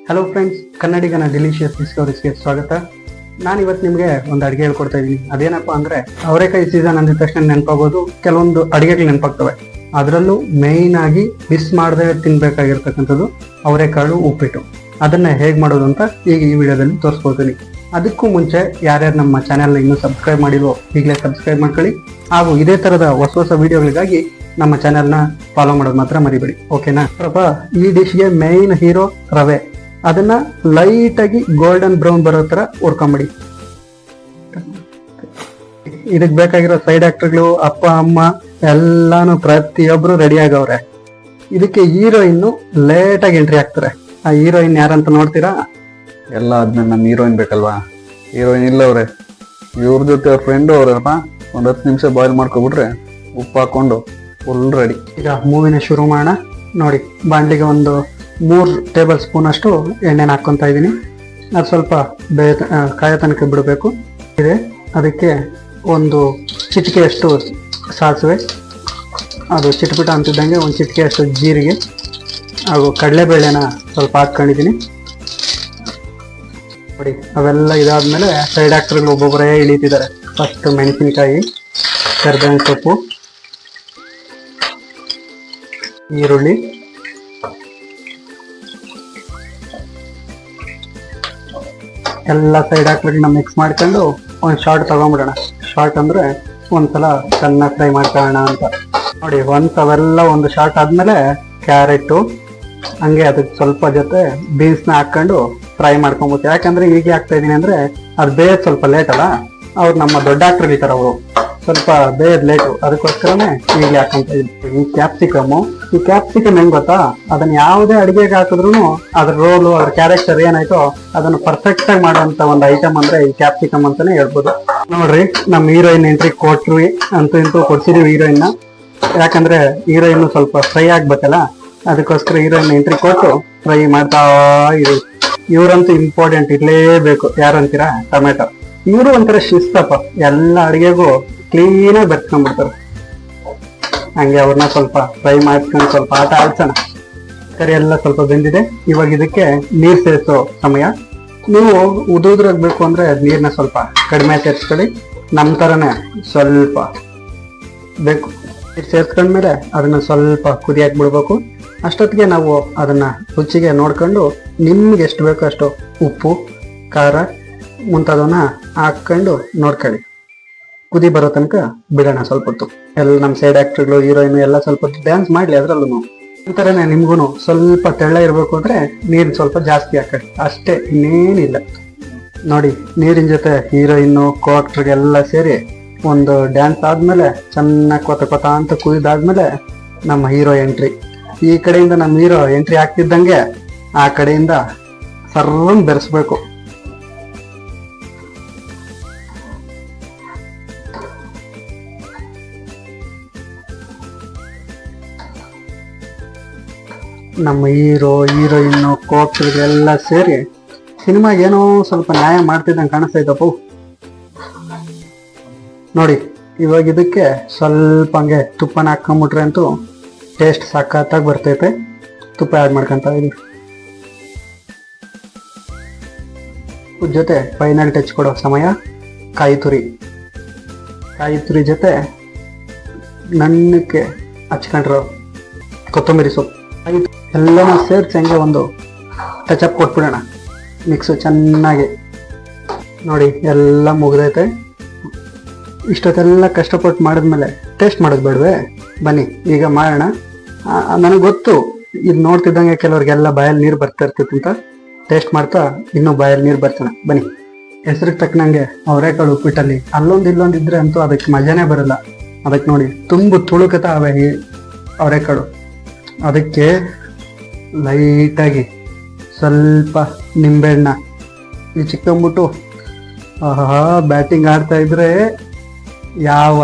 Hello friends, ಕನ್ನಡಿಗನ delicious ಡಿಸ್ಕವರೀಸ್ಗೆ ಸ್ವಾಗತ. ನಾನು ಇವತ್ತು ನಿಮಗೆ ಒಂದು ಅಡುಗೆ ಹೇಳ್ಕೊಡ್ತಾ ಇದ್ದೀನಿ. ಅದೇನಪ್ಪ ಅಂದರೆ, ಅವರೆಕಾಯಿ ಸೀಸನ್ ಅಂದಿದ ತಕ್ಷಣ ನೆನಪಾಗೋದು ಕೆಲವೊಂದು ಅಡುಗೆಗಳು ನೆನಪಾಗ್ತವೆ. ಅದರಲ್ಲೂ ಮೇಯ್ನ್ ಆಗಿ ಮಿಸ್ ಮಾಡದೆ ತಿನ್ಬೇಕಾಗಿರ್ತಕ್ಕಂಥದ್ದು ಅವರೆಕಾಳು ಉಪ್ಪಿಟ್ಟು. ಅದನ್ನ ಹೇಗೆ ಮಾಡೋದು ಅಂತ ಈಗ ಈ ವಿಡಿಯೋದಲ್ಲಿ ತೋರಿಸ್ಕೊಡ್ತೀನಿ. ಅದಕ್ಕೂ ಮುಂಚೆ ಯಾರ್ಯಾರು ನಮ್ಮ ಚಾನೆಲ್ನ ಇನ್ನೂ ಸಬ್ಸ್ಕ್ರೈಬ್ ಮಾಡಿಲ್ವೋ ಈಗಲೇ ಸಬ್ಸ್ಕ್ರೈಬ್ ಮಾಡ್ಕೊಳ್ಳಿ. ಹಾಗೂ ಇದೇ ಥರದ ಹೊಸ ವಿಡಿಯೋಗಳಿಗಾಗಿ ನಮ್ಮ ಚಾನೆಲ್ನ ಫಾಲೋ ಮಾಡೋದು ಮಾತ್ರ ಮರಿಬೇಡಿ, ಓಕೆನಾ? ಈ ಡಿಶ್ಗೆ ಮೇಯ್ನ್ ಹೀರೋ ರವೆ. ಅದನ್ನ ಲೈಟಾಗಿ ಗೋಲ್ಡನ್ ಬ್ರೌನ್ ಬರೋ ಥರ ಹುರ್ಕೊಂಬಿಡಿ. ಇದಕ್ಕೆ ಬೇಕಾಗಿರೋ ಸೈಡ್ ಆಕ್ಟರ್ಗಳು ಅಪ್ಪ ಅಮ್ಮ ಎಲ್ಲಾನು ಪ್ರತಿಯೊಬ್ರು ರೆಡಿ ಆಗವ್ರೆ. ಇದಕ್ಕೆ ಹೀರೋಯಿನ್ನು ಲೇಟಾಗಿ ಎಂಟ್ರಿ ಆಗ್ತಾರೆ. ಆ ಹೀರೋಯಿನ್ ಯಾರಂತ ನೋಡ್ತೀರಾ? ಎಲ್ಲ ಆದ್ಮೇಲೆ ನಮ್ಮ ಹೀರೋಯಿನ್ ಬೇಕಲ್ವಾ? ಹೀರೋಯಿನ್ ಇಲ್ಲವ್ರೆ, ಇವ್ರ ಜೊತೆ ಅವ್ರ ಫ್ರೆಂಡು ಅವ್ರಪ್ಪ. ಒಂದು 10 ನಿಮಿಷ ಬಾಯ್ಲ್ ಮಾಡ್ಕೊಬಿಟ್ರೆ ಉಪ್ಪು ಹಾಕೊಂಡು ಫುಲ್ ರೆಡಿ. ಈಗ ಮೂವಿನ ಶುರು ಮಾಡೋಣ. ನೋಡಿ, ಬಾಣಲಿಗೆ ಒಂದು 3 ಟೇಬಲ್ ಸ್ಪೂನ್ ಅಷ್ಟು ಎಣ್ಣೆನ ಹಾಕ್ಕೊತಾ ಇದ್ದೀನಿ. ಅದು ಸ್ವಲ್ಪ ಕಾಯ ತನಕ ಬಿಡಬೇಕು ಇದೆ. ಅದಕ್ಕೆ ಒಂದು ಚಿಟಿಕೆಯಷ್ಟು ಸಾಸಿವೆ, ಅದು ಚಿಟಪಿಟ ಅಂತಿದ್ದಂಗೆ ಒಂದು ಚಿಟಿಕೆಯಷ್ಟು ಜೀರಿಗೆ ಹಾಗೂ ಕಡಲೆಬೇಳೆನ ಸ್ವಲ್ಪ ಹಾಕ್ಕೊಂಡಿದ್ದೀನಿ. ನೋಡಿ, ಅವೆಲ್ಲ ಇದಾದ್ಮೇಲೆ ಸೈಡ್ ಆಕ್ಟರ್ಗಳು ಒಬ್ಬೊಬ್ಬರೇ ಇಳಿತಿದ್ದಾರೆ. ಫಸ್ಟ್ ಮೆಣಸಿನಕಾಯಿ, ಕರಿಬೇವಿನ ಸೊಪ್ಪು, ಈರುಳ್ಳಿ, ಎಲ್ಲ ಸೈಡ್ ಆಕ್ಟರ್ಗಳನ್ನ ಮಿಕ್ಸ್ ಮಾಡ್ಕೊಂಡು ಒಂದು ಶಾರ್ಟ್ ತಗೊಂಡ್ಬಿಡೋಣ. ಶಾರ್ಟ್ ಅಂದ್ರೆ ಒಂದ್ಸಲ ಚೆನ್ನಾಗಿ ಫ್ರೈ ಮಾಡ್ಕೊಳ್ಳೋಣ ಅಂತ. ನೋಡಿ, ಅವೆಲ್ಲ ಒಂದು ಶಾರ್ಟ್ ಆದ್ಮೇಲೆ ಕ್ಯಾರೆಟು ಹಂಗೆ ಅದಕ್ಕೆ ಸ್ವಲ್ಪ ಜೊತೆ ಬೀನ್ಸ್ನ ಹಾಕೊಂಡು ಫ್ರೈ ಮಾಡ್ಕೊಬೋದು. ಯಾಕಂದ್ರೆ ಈಗ ಹಾಕ್ತಾ ಇದೀನಿ ಅಂದ್ರೆ ಅದು ಬೇಯೋದು ಸ್ವಲ್ಪ ಲೇಟ್ ಅಲ್ಲ. ಅವ್ರು ನಮ್ಮ ದೊಡ್ಡ ಆಕ್ಟರ್ ಇರ್ತಾರೆ, ಅವರು ಸ್ವಲ್ಪ ಬೇಯೋದು ಲೇಟು, ಅದಕ್ಕೋಸ್ಕರನೇ ಈಗಲೇ ಹಾಕೊಂತ ಇದ್ದೀನಿ. ಈ ಕ್ಯಾಪ್ಸಿಕಮ್ ಹೆಂಗ್ ಗೊತ್ತಾ? ಅದನ್ನ ಯಾವುದೇ ಅಡಿಗೆಗೆ ಹಾಕಿದ್ರು ಅದ್ರ ರೋಲು, ಅದ್ರ ಕ್ಯಾರೆಕ್ಟರ್ ಏನಾಯ್ತೋ ಅದನ್ನ ಪರ್ಫೆಕ್ಟ್ ಆಗಿ ಮಾಡುವಂತ ಒಂದು ಐಟಮ್ ಅಂದ್ರೆ ಈ ಕ್ಯಾಪ್ಸಿಕಮ್ ಅಂತಾನೆ ಹೇಳ್ಬೋದು. ನೋಡ್ರಿ, ನಮ್ಮ ಹೀರೋಯಿನ್ ಎಂಟ್ರಿ ಕೊಟ್ರಿ, ಅಂತೂ ಕೊಡ್ಸಿದೀವಿ ಹೀರೋಯಿನ್. ಯಾಕಂದ್ರೆ ಹೀರೋಯಿನ್ ಸ್ವಲ್ಪ ಫ್ರೈ ಆಗ್ಬೇಕಲ್ಲ, ಅದಕ್ಕೋಸ್ಕರ ಹೀರೋಯಿನ್ ಎಂಟ್ರಿ ಕೊಟ್ಟು ಫ್ರೈ ಮಾಡ್ತಾ ಇರಿ. ಇವ್ರಂತೂ ಇಂಪಾರ್ಟೆಂಟ್ ಇರ್ಲೇಬೇಕು. ಯಾರಂತೀರಾ? ಟೊಮೆಟೊ. ಇವರು ಒಂಥರ ಶಿಸ್ತಪ್ಪ, ಎಲ್ಲ ಅಡಿಗೆಗೂ ಕ್ಲೀನಾಗಿ ಬೆರ್ಸ್ಕೊಂಡ್ಬಿಡ್ತಾರೆ. ಹಂಗೆ ಅವ್ರನ್ನ ಸ್ವಲ್ಪ ಫ್ರೈ ಮಾಡ್ಕೊಂಡು ಸ್ವಲ್ಪ ಆಟ ಆಡ್ಸೋಣ. ಕರಿ ಎಲ್ಲ ಸ್ವಲ್ಪ ಬೆಂದಿದೆ. ಇವಾಗ ಇದಕ್ಕೆ ನೀರು ಸೇರಿಸೋ ಸಮಯ. ನೀವು ಉದುರಾಗಬೇಕು ಅಂದ್ರೆ ನೀರನ್ನ ಸ್ವಲ್ಪ ಕಡಿಮೆ ಸೇರಿಸ್ಕೊಳ್ಳಿ. ನಮ್ಮ ಥರನೇ ಸ್ವಲ್ಪ ಬೇಕು. ನೀರು ಸೇರಿಸ್ಕೊಂಡ್ಮೇಲೆ ಅದನ್ನ ಸ್ವಲ್ಪ ಕುದಿಯಾಕ್ ಬಿಡ್ಬೇಕು. ಅಷ್ಟೊತ್ತಿಗೆ ನಾವು ಅದನ್ನ ರುಚಿಗೆ ನೋಡ್ಕೊಂಡು ನಿಮ್ಗೆ ಎಷ್ಟು ಬೇಕೋ ಅಷ್ಟು ಉಪ್ಪು, ಖಾರ ಮುಂತಾದವನ್ನ ಹಾಕೊಂಡು ನೋಡ್ಕೊಳ್ಳಿ. ಕುದಿ ಬರೋ ತನಕ ಬಿಡೋಣ ಸ್ವಲ್ಪ ಹೊತ್ತು. ಎಲ್ಲ ನಮ್ಮ ಸೈಡ್ ಆಕ್ಟರ್ಗಳು, ಹೀರೋಯಿನ್ ಎಲ್ಲ ಸ್ವಲ್ಪ ಡ್ಯಾನ್ಸ್ ಮಾಡ್ಲಿ. ಅದ್ರಲ್ಲೂ ಒಂಥರನೇ ನಿಮ್ಗೂ ಸ್ವಲ್ಪ ತೆಳ್ಳ ಇರಬೇಕು ಅಂದ್ರೆ ನೀರು ಸ್ವಲ್ಪ ಜಾಸ್ತಿ ಹಾಕಿ, ಅಷ್ಟೇ, ಇನ್ನೇನಿಲ್ಲ. ನೋಡಿ, ನೀರಿನ ಜೊತೆ ಹೀರೋಯಿನ್ನು ಕೋಆಕ್ಟರ್ಗೆಲ್ಲ ಸೇರಿ ಒಂದು ಡ್ಯಾನ್ಸ್ ಆದ್ಮೇಲೆ ಚೆನ್ನಾಗಿ ಕೊತ ಅಂತ ಕುದಿದಾದ್ಮೇಲೆ ನಮ್ಮ ಹೀರೋ ಎಂಟ್ರಿ. ಈ ಕಡೆಯಿಂದ ನಮ್ಮ ಹೀರೋ ಎಂಟ್ರಿ ಆಗ್ತಿದ್ದಂಗೆ ಆ ಕಡೆಯಿಂದ ಸರ್ವನ್ ಬೆರೆಸ್ಬೇಕು. ನಮ್ಮ ಹೀರೋಯಿನ್ನು ಕೋಕ್ಟರ್ಗೆಲ್ಲ ಸೇರಿ ಸಿನಿಮಾಗೆ ಏನೋ ಸ್ವಲ್ಪ ನ್ಯಾಯ ಮಾಡ್ತಿದ್ದಂಗೆ ಕಾಣಿಸ್ತೈತಪ್ಪ. ನೋಡಿ, ಇವಾಗ ಇದಕ್ಕೆ ಸ್ವಲ್ಪ ಹಂಗೆ ತುಪ್ಪನ ಹಾಕೊಂಬಿಟ್ರೆ ಅಂತೂ ಟೇಸ್ಟ್ ಸಖತ್ತಾಗಿ ಬರ್ತೈತೆ. ತುಪ್ಪ ಆ್ಯಡ್ ಮಾಡ್ಕೊಂತ ಇದೀವಿ. ಜೊತೆ ಫೈನಲ್ ಟಚ್ ಕೊಡೋ ಸಮಯ ಕಾಯಿ ತುರಿ ಜೊತೆ ನನ್ನಕ್ಕೆ ಹಚ್ಕೊಂಡ್ರು ಕೊತ್ತಂಬರಿ ಸೊಪ್ಪು, ಎಲ್ಲನೂ ಸೇರಿಸಿ ಹಂಗೆ ಒಂದು ಟಚಪ್ ಕೊಟ್ಬಿಡೋಣ. ಮಿಕ್ಸು ಚೆನ್ನಾಗಿ. ನೋಡಿ, ಎಲ್ಲ ಮುಗಿದೈತೆ. ಇಷ್ಟೊತ್ತೆಲ್ಲ ಕಷ್ಟಪಟ್ಟು ಮಾಡಿದ್ಮೇಲೆ ಟೇಸ್ಟ್ ಮಾಡೋದು ಬೇಡವೇ? ಬನ್ನಿ ಈಗ ಮಾಡೋಣ. ನನಗೆ ಗೊತ್ತು, ಇದು ನೋಡ್ತಿದ್ದಂಗೆ ಕೆಲವ್ರಿಗೆಲ್ಲ ಬಾಯಲ್ಲಿ ನೀರು ಬರ್ತಾ ಇರ್ತಿತ್ತು ಅಂತ. ಟೇಸ್ಟ್ ಮಾಡ್ತಾ ಇನ್ನೂ ಬಾಯಲ್ಲಿ ನೀರು ಬರ್ತಾನೆ. ಬನ್ನಿ. ಹೆಸರಿಗೆ ತಕ್ಕನಂಗೆ ಅವರೆಕಾಳು ಉಪ್ಪಿಟ್ಟಲ್ಲಿ ಅಲ್ಲೊಂದು ಇದ್ರೆ ಅಂತೂ ಅದಕ್ಕೆ ಮಜಾನೇ ಬರಲ್ಲ. ಅದಕ್ಕೆ ನೋಡಿ, ತುಳುಕತ ಅವೆ ಈ ಅವರೆಕಾಳು. ಅದಕ್ಕೆ ಲೈಟಾಗಿ ಸ್ವಲ್ಪ ನಿಂಬೆಹಣ್ಣ ಚಿಕ್ಕಂಬಿಟ್ಟು ಬ್ಯಾಟಿಂಗ್ ಆಡ್ತಾ ಇದ್ರೆ ಯಾವ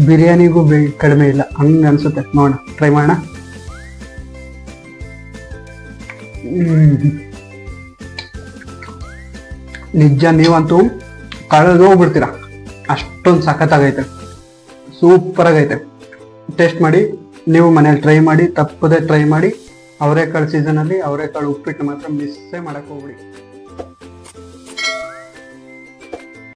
ಬಿರಿಯಾನಿಗೂ ಕಡಿಮೆ ಇಲ್ಲ, ಹಂಗೆ ಅನ್ಸುತ್ತೆ. ನೋಡೋಣ, ಟ್ರೈ ಮಾಡೋಣ. ನಿಜ, ನೀವಂತೂ ಕಳೆದೋಗ್ಬಿಡ್ತೀರ, ಅಷ್ಟೊಂದು ಸಖತ್ತಾಗೈತೆ, ಸೂಪರ್ ಆಗೈತೆ. ಟೇಸ್ಟ್ ಮಾಡಿ, ನೀವು ಮನೇಲಿ ಟ್ರೈ ಮಾಡಿ, ತಪ್ಪದೆ ಟ್ರೈ ಮಾಡಿ. ಅವರೆಕಾಳು ಸೀಸನಲ್ಲಿ ಅವರೆಕಾಳು ಉಪ್ಪಿಟ್ಟು ಮಾತ್ರ ಮಿಸ್ಸೇ ಮಾಡಕ್ ಹೋಗ್ಬಿಡಿ.